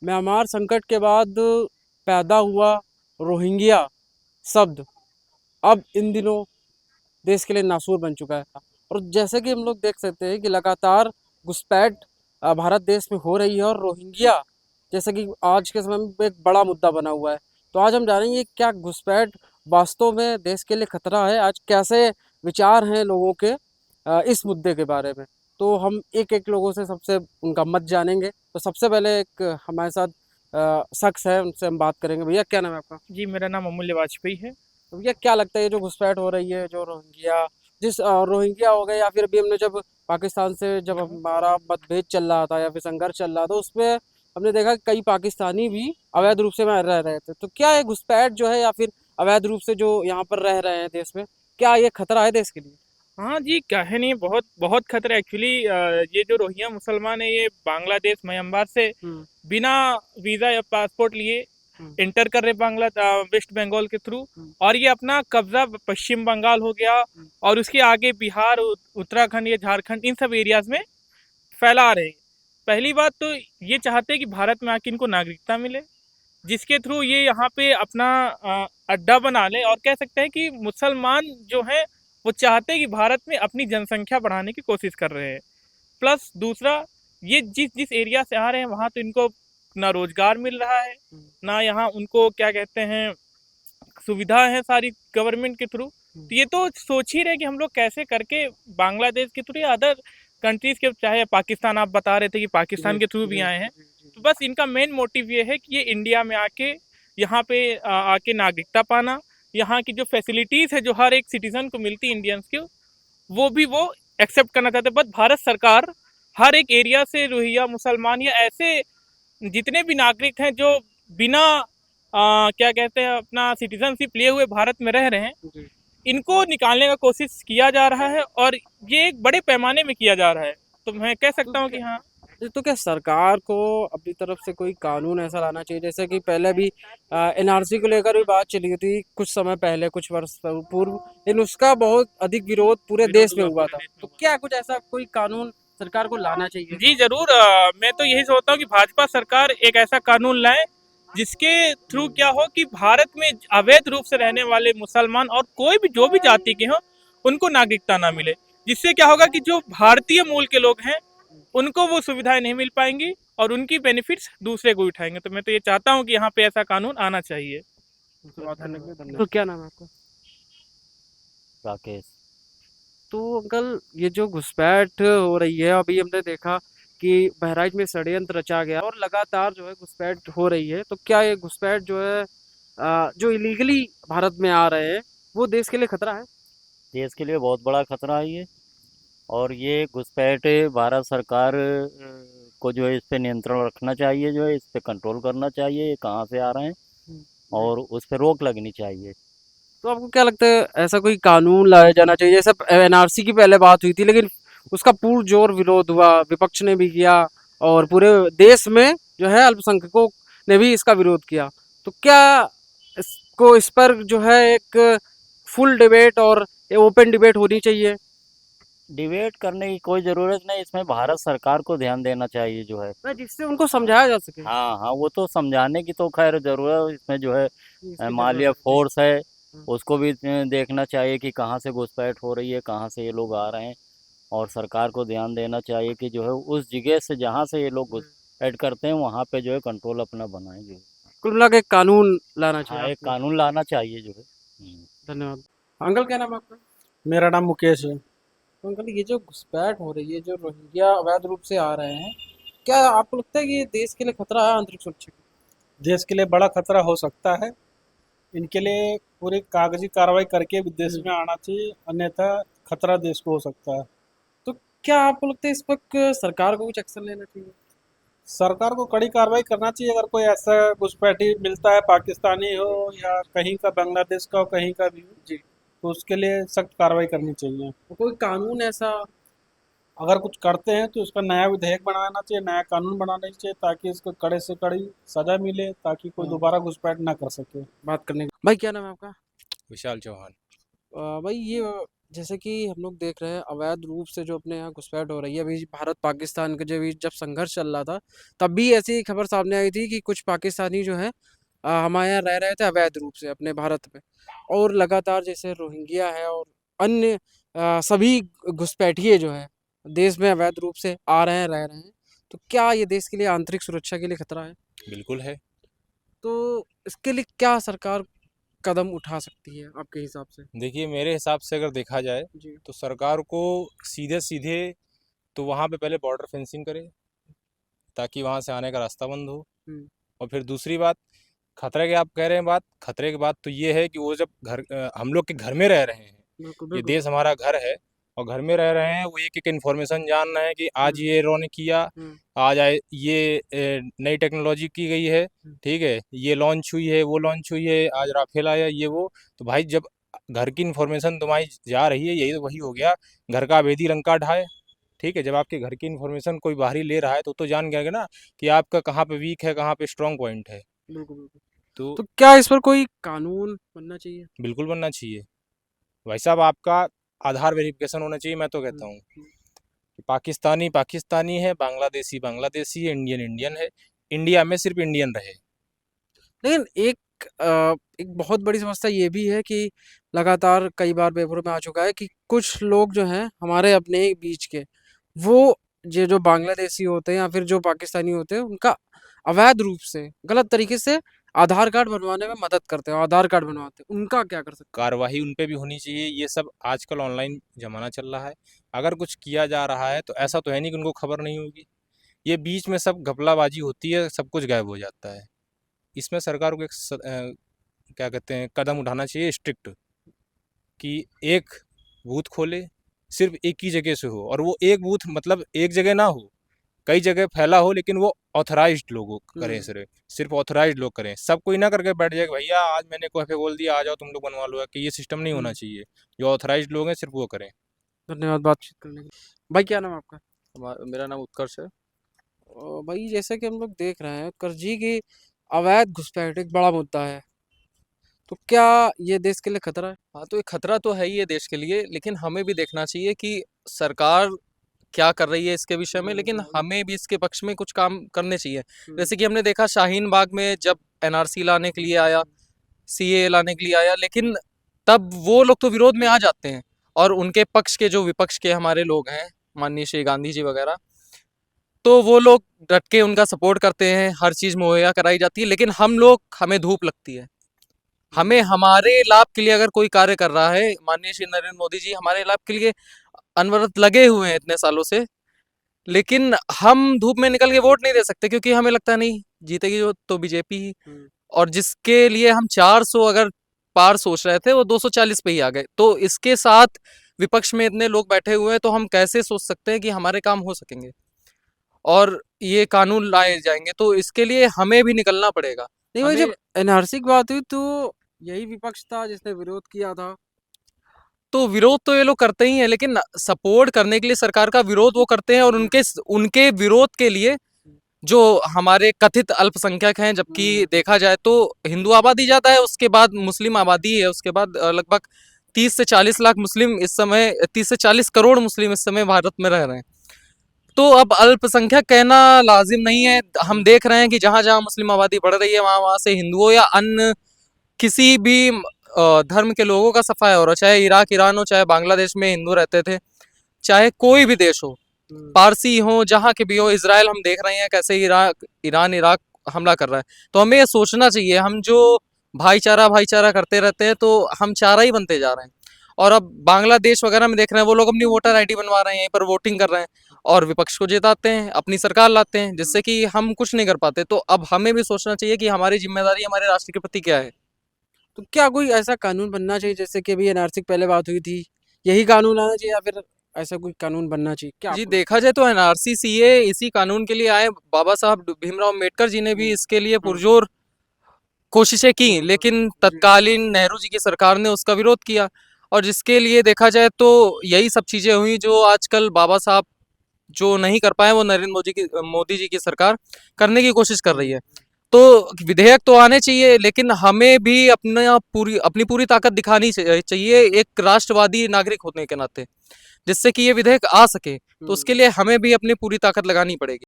Myanmar संकट के बाद पैदा हुआ रोहिंग्या शब्द अब इन दिनों देश के लिए नासूर बन चुका है। और जैसे कि हम लोग देख सकते हैं कि लगातार घुसपैठ भारत देश में हो रही है और रोहिंग्या जैसे कि आज के समय में एक बड़ा मुद्दा बना हुआ है। तो आज हम जानेंगे क्या घुसपैठ वास्तव में देश के लिए खतरा है, आज कैसे विचार हैं लोगों के इस मुद्दे के बारे में। तो हम एक एक लोगों से सबसे उनका मत जानेंगे। तो सबसे पहले एक हमारे साथ शख्स है, उनसे हम बात करेंगे। भैया क्या नाम है आपका? जी, मेरा नाम अमूल्य वाजपेयी है। तो भैया क्या लगता है ये जो घुसपैठ हो रही है, जो रोहिंग्या रोहिंग्या हो गए, या फिर अभी हमने जब पाकिस्तान से जब हुँ, हमारा मतभेद चल रहा था या फिर संघर्ष चल रहा था, उसमें हमने देखा कि कई पाकिस्तानी भी अवैध रूप से वहाँ रह रहे थे। तो क्या ये घुसपैठ जो है या फिर अवैध रूप से जो यहाँ पर रह रहे हैं देश में, क्या ये खतरा है देश के लिए? हाँ जी, काहे नहीं, बहुत बहुत खतरा है एक्चुअली। ये जो रोहिंग्या मुसलमान है, ये बांग्लादेश, म्यांमार से हम्म। बिना वीज़ा या पासपोर्ट लिए हम्म। एंटर कर रहे वेस्ट बंगाल के थ्रू। हम्म। और ये अपना कब्ज़ा पश्चिम बंगाल हो गया हम्म। और उसके आगे बिहार, उत्तराखंड या झारखंड, इन सब एरियाज़ में फैला रहे हैं। पहली बात तो ये चाहते हैं कि भारत में आके इनको नागरिकता मिले, जिसके थ्रू ये यहाँ पे अपना अड्डा बना ले। और कह सकते हैं कि मुसलमान जो हैं वो चाहते हैं कि भारत में अपनी जनसंख्या बढ़ाने की कोशिश कर रहे हैं। प्लस दूसरा, ये जिस जिस एरिया से आ रहे हैं वहाँ तो इनको ना रोजगार मिल रहा है, हम्म। ना यहाँ उनको क्या कहते हैं सुविधा है सारी गवर्नमेंट के थ्रू। हम्म। तो ये तो सोच ही रहे कि हम लोग कैसे करके बांग्लादेश के थ्रू या अदर कंट्रीज के, चाहे पाकिस्तान, आप बता रहे थे कि जी पाकिस्तान के थ्रू भी जी आए हैं। जी जी तो जी। बस इनका मेन मोटिव ये है कि ये इंडिया में आके यहाँ पे आके नागरिकता पाना, यहाँ की जो फैसिलिटीज़ है जो हर एक सिटीजन को मिलती है इंडियंस के, वो एक्सेप्ट करना चाहते हैं। बट भारत सरकार हर एक एरिया से रोहिंग्या मुसलमान या ऐसे जितने भी नागरिक हैं जो बिना क्या कहते हैं अपना सिटीजनशिप लिए हुए भारत में रह रहे हैं, जी। इनको निकालने का कोशिश किया जा रहा है और ये एक बड़े पैमाने में किया जा रहा है। तो मैं कह तो सकता हूँ कि क्या हाँ। तो क्या सरकार को अपनी तरफ से कोई कानून ऐसा लाना चाहिए, जैसे कि पहले भी एनआरसी को लेकर भी बात चली थी कुछ समय पहले, कुछ वर्ष पूर्व, लेकिन उसका बहुत अधिक विरोध पूरे विरोध देश में हुआ, हुआ पूरे था। देश में तो हुआ। क्या कुछ ऐसा कोई कानून सरकार को लाना चाहिए? जी जरूर, मैं तो यही सोचता हूँ कि भाजपा सरकार एक ऐसा कानून लाए जिसके थ्रू क्या हो कि भारत में अवैध रूप से रहने वाले मुसलमान और कोई भी जो भी जाति के हों उनको नागरिकता ना मिले। जिससे क्या होगा कि जो भारतीय मूल के लोग हैं उनको वो सुविधाएं नहीं मिल पाएंगी और उनकी बेनिफिट्स दूसरे को उठाएंगे। तो मैं तो ये चाहता हूँ कि यहाँ पे ऐसा कानून आना चाहिए। उनसे बात करने के लिए धन्यवाद। धन्यवाद। तो क्या नाम है आपका? राकेश। तो अंकल, ये जो घुसपैठ हो रही है, अभी हमने देखा कि बहराइच में षड्यंत्र रचा गया और लगातार जो है घुसपैठ हो रही है। तो क्या ये घुसपैठ जो है जो इलीगली भारत में आ रहे हैं, वो देश के लिए खतरा है? देश के लिए बहुत बड़ा खतरा है ये। और ये घुसपैठ भारत सरकार को जो है इस पे नियंत्रण रखना चाहिए, जो है इस पे कंट्रोल करना चाहिए, ये कहाँ से आ रहे हैं जी। और उस पे रोक लगनी चाहिए। तो आपको क्या लगता है ऐसा कोई कानून लाया जाना चाहिए? जैसे एनआरसी की पहले बात हुई थी, लेकिन उसका पुरजोर विरोध हुआ, विपक्ष ने भी किया और पूरे देश में जो है अल्पसंख्यकों ने भी इसका विरोध किया। तो क्या इस पर जो है एक फुल डिबेट और ओपन डिबेट होनी चाहिए? डिबेट करने की कोई ज़रूरत नहीं, इसमें भारत सरकार को ध्यान देना चाहिए जो है। ना, जिससे उनको समझाया जा सके हाँ हाँ, वो तो समझाने की तो खैर ज़रूरत, इसमें जो है कि इसकी जरूरत मालिया है। जी। फोर्स है, हाँ। उसको भी देखना चाहिए कि कहाँ से घुसपैठ हो रही है, कहाँ से ये लोग आ रहे हैं। और सरकार को ध्यान देना चाहिए कि जो है उस जगह से जहाँ से ये लोग घुसपैठ करते हैं वहाँ पे जो है कंट्रोल अपना बनाएं जो है। कुल मिला के एक कानून लाना चाहिए हाँ, एक आपको। कानून लाना चाहिए जो है। धन्यवाद। अंकल क्या नाम है आपका? मेरा नाम मुकेश है। तो अंकल, ये जो घुसपैठ हो रही है, जो रोहिंग्या अवैध रूप से आ रहे हैं, क्या आपको लगता है कि ये देश के लिए खतरा है आंतरिक सुरक्षा के? देश के लिए बड़ा खतरा हो सकता है। इनके लिए पूरी कागजी कार्रवाई करके देश में आना चाहिए, अन्यथा खतरा देश को हो सकता है। तो क्या आपको लगता है इस वक्त सरकार को कुछ एक्शन लेना चाहिए? सरकार को कड़ी कार्रवाई करना चाहिए। अगर कोई ऐसा घुसपैठी मिलता है, पाकिस्तानी हो या कहीं का, बांग्लादेश का हो, कहीं का भी हो, जी। तो उसके लिए सख्त कार्रवाई करनी चाहिए। तो कोई कानून ऐसा? अगर कुछ करते हैं तो उसका नया विधेयक बनाना चाहिए, नया कानून बनाना चाहिए, ताकि इसको कड़े से कड़ी सजा मिले, ताकि कोई हाँ, दोबारा घुसपैठ ना कर सके। बात करने का। भाई क्या नाम है आपका? विशाल चौहान। भाई ये जैसे कि हम लोग देख रहे हैं अवैध रूप से जो अपने यहाँ घुसपैठ हो रही है, अभी भारत पाकिस्तान के जो भी जब संघर्ष चल रहा था, तब भी ऐसी खबर सामने आई थी कि कुछ पाकिस्तानी जो है हमारे यहाँ रह रहे थे अवैध रूप से अपने भारत में। और लगातार जैसे रोहिंग्या है और अन्य सभी घुसपैठिए जो है देश में अवैध रूप से आ रहे हैं, रह रहे हैं। तो क्या ये देश के लिए आंतरिक सुरक्षा के लिए खतरा है? बिल्कुल है। तो इसके लिए क्या सरकार कदम उठा सकती है आपके हिसाब से? देखिए, मेरे हिसाब से अगर देखा जाए जी। तो सरकार को सीधे-सीधे तो वहाँ पे पहले बॉर्डर फेंसिंग करे, ताकि वहाँ से आने का रास्ता बंद हो। हुँ। और फिर दूसरी बात, खतरे की आप कह रहे हैं बात, खतरे की बात तो ये है कि वो जब हम लोग के घर में रह रहे हैं, बिल्कुल, ये बिल्कुल। देश हमारा घर है और घर में रह रहे हैं, वो एक-एक इन्फॉर्मेशन जान रहे हैं कि आज हुँ, ये इन्होंने किया, हुँ, आज ये नई टेक्नोलॉजी की गई है, हुँ, ठीक है? ये लॉन्च हुई है, वो लॉन्च हुई है, आज राफेल आया, ये वो। तो भाई जब घर की इन्फॉर्मेशन तुम्हारी जा रही है, यही तो वही हो गया, घर का भेदी लंका ढाए, ठीक है? जब आपके घर की इन्फॉर्मेशन कोई बाहरी ले रहा है, तो जान गया ना कि आपका कहाँ पे वीक है, कहाँ पे स्ट्रॉन्ग पॉइंट है। बिल्कुल, बिल्कुल। तो तो क्या इस पर कोई कानून बनना चाहिए? बिल्कुल बनना चाहिए। भाई साहब, आपका आधार वेरिफिकेशन होना चाहिए, मैं तो हुँ, कहता हूँ। हुँ। पाकिस्तानी पाकिस्तानी है, बांग्लादेशी बांग्लादेशी है, इंडियन इंडियन है। इंडिया में सिर्फ इंडियन रहे। लेकिन एक बहुत बड़ी समस्या ये भी है कि लगातार कई बार पेपरों में आ चुका है कि कुछ लोग जो हैं हमारे अपने ही बीच के, वो ये जो बांग्लादेशी होते हैं या फिर जो पाकिस्तानी होते हैं, उनका अवैध रूप से, गलत तरीके से आधार कार्ड बनवाने में मदद करते हैं, आधार कार्ड बनवाते हैं। उनका क्या कर सकते हैं? कार्रवाई उन पे भी होनी चाहिए। ये सब आजकल ऑनलाइन ज़माना चल रहा है। अगर कुछ किया जा रहा है तो ऐसा तो है नहीं कि उनको खबर नहीं होगी। ये बीच में सब घपलाबाजी होती है, सब कुछ गायब हो जाता है। इसमें सरकार को क्या कहते हैं, कदम उठाना चाहिए स्ट्रिक्ट, कि एक बूथ खोले, सिर्फ एक ही जगह से हो, और वो एक बूथ मतलब एक जगह ना हो, कई जगह फैला हो, लेकिन वो ऑथराइज्ड लोग करें, हुँ, सिर्फ ऑथराइज्ड लोग करें। सब कोई ना करके बैठ जाए कि भैया आज मैंने कोई बोल दिया, आ जाओ तुम लोग बनवा लो, कि ये सिस्टम नहीं होना हुँ। चाहिए। जो ऑथराइज्ड लोग हैं सिर्फ वो करें। धन्यवाद बातचीत करने के लिए। भाई क्या नाम है आपका? मेरा नाम उत्कर्ष है। भाई जैसे कि हम लोग देख रहे हैं कर्जी की अवैध घुसपैठ एक बड़ा मुद्दा है। तो क्या ये देश के लिए खतरा है? हाँ, तो ये खतरा तो है ही है देश के लिए, लेकिन हमें भी देखना चाहिए कि सरकार क्या कर रही है इसके विषय में, लेकिन हमें भी इसके पक्ष में कुछ काम करने चाहिए। जैसे कि हमने देखा शाहीन बाग में जब एनआरसी लाने के लिए आया, सीए लाने के लिए आया, लेकिन तब वो लोग तो विरोध में आ जाते हैं और उनके पक्ष के जो विपक्ष के हमारे लोग हैं, माननीय श्री गांधी जी वगैरह, तो वो लोग डट के उनका सपोर्ट करते हैं, हर चीज़ मुहैया कराई जाती है, लेकिन हमें धूप लगती है। हमें हमारे लाभ के लिए अगर कोई कार्य कर रहा है, माननीय श्री नरेंद्र मोदी जी हमारे लाभ के लिए अनवरत लगे हुए हैं इतने सालों से, लेकिन हम धूप में निकल के वोट नहीं दे सकते क्योंकि हमें लगता है नहीं जीतेगी जो तो बीजेपी ही। हुँ। और जिसके लिए हम 400 अगर पार सोच रहे थे वो 240 पे ही आ गए, तो इसके साथ विपक्ष में इतने लोग बैठे हुए हैं, तो हम कैसे सोच सकते हैं कि हमारे काम हो सकेंगे और ये कानून लाए जाएंगे, तो इसके लिए हमें भी निकलना पड़ेगा। नहीं भाई, हमें जब एनआरसी की बात हुई तो यही विपक्ष था जिसने विरोध किया था। तो विरोध तो ये लोग करते ही हैं, लेकिन सपोर्ट करने के लिए सरकार का विरोध वो करते हैं, और उनके विरोध के लिए जो हमारे कथित अल्पसंख्यक हैं, जबकि देखा जाए तो हिंदू आबादी ज़्यादा है, उसके बाद मुस्लिम आबादी है, उसके बाद लगभग 30 से 40 लाख मुस्लिम इस समय, 30 से 40 करोड़ मुस्लिम इस समय भारत में रह रहे हैं। तो अब अल्पसंख्यक कहना लाजिम नहीं है। हम देख रहे हैं कि जहाँ जहाँ मुस्लिम आबादी बढ़ रही है वहाँ वहाँ से हिंदुओं या अन्य किसी भी धर्म के लोगों का सफाया हो रहा है, चाहे इराक ईरान हो, चाहे बांग्लादेश में हिंदू रहते थे, चाहे कोई भी देश हो, पारसी हो, जहाँ के भी हो, इजराइल हम देख रहे हैं कैसे ईरान इराक हमला कर रहा है। तो हमें ये सोचना चाहिए, हम जो भाईचारा भाईचारा करते रहते हैं तो हम चारा ही बनते जा रहे हैं। और अब बांग्लादेश वगैरह में देख रहे हैं वो लोग अपनी वोटर आईडी बनवा रहे हैं, यहीं पर वोटिंग कर रहे हैं और विपक्ष को जिताते हैं, अपनी सरकार लाते हैं, जिससे कि हम कुछ नहीं कर पाते। तो अब हमें भी सोचना चाहिए कि हमारी जिम्मेदारी हमारे राष्ट्र के प्रति क्या है। तो क्या कोई ऐसा कानून बनना चाहिए जैसे कि अभी एनआरसी की पहले बात हुई थी, यही कानून आना चाहिए या फिर ऐसा कोई कानून बनना चाहिए? क्या जी, आपको देखा जाए तो एनआरसी सीए इसी कानून के लिए आए। बाबा साहब भीमराव अम्बेडकर जी ने भी इसके लिए पुरजोर कोशिशें की, लेकिन तत्कालीन नेहरू जी की सरकार ने उसका विरोध किया, और जिसके लिए देखा जाए तो यही सब चीजें हुई जो आजकल बाबा साहब जो नहीं कर पाए वो नरेंद्र मोदी जी की सरकार करने की कोशिश कर रही है। तो विधेयक तो आने चाहिए, लेकिन हमें भी अपनी पूरी ताकत दिखानी चाहिए एक राष्ट्रवादी नागरिक होने के नाते, जिससे कि ये विधेयक आ सके। तो उसके लिए हमें भी अपनी पूरी ताकत लगानी पड़ेगी।